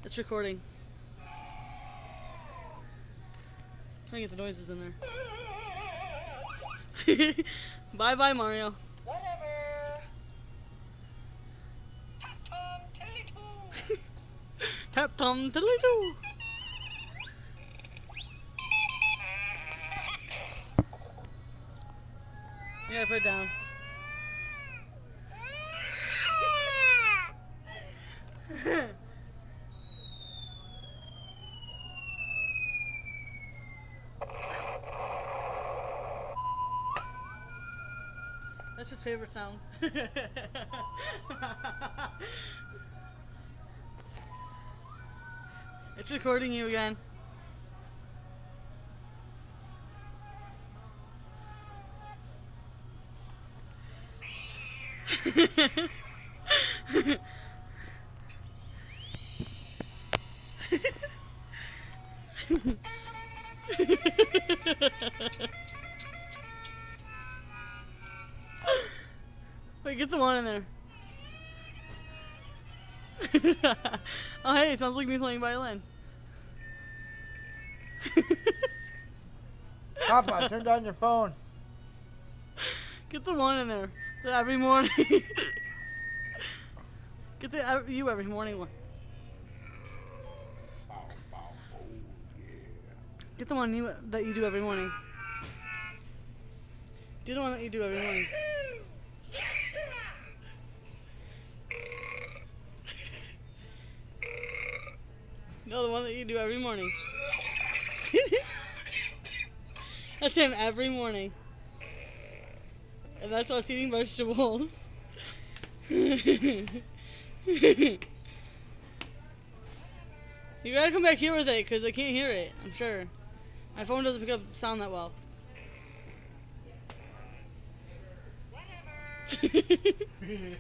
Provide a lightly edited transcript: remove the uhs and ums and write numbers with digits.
It's recording. Trying to get the noises in there. Bye bye, Mario. Whatever. Tap-tom, tiddly-too. Tap tom tiddly doo. You gotta put it down. That's his favorite sound. It's recording you again. Wait, get the one in there. Oh, hey, sounds like me playing violin. Papa, turn down your phone. Get the one in there. The every morning. Get the you every morning one. Get the one that you do every morning. Do the one that you do every morning. No, the one that you do every morning. That's him every morning. And that's us eating vegetables. You gotta come back here with it, because I can't hear it, I'm sure. My phone doesn't pick up sound that well. Whatever.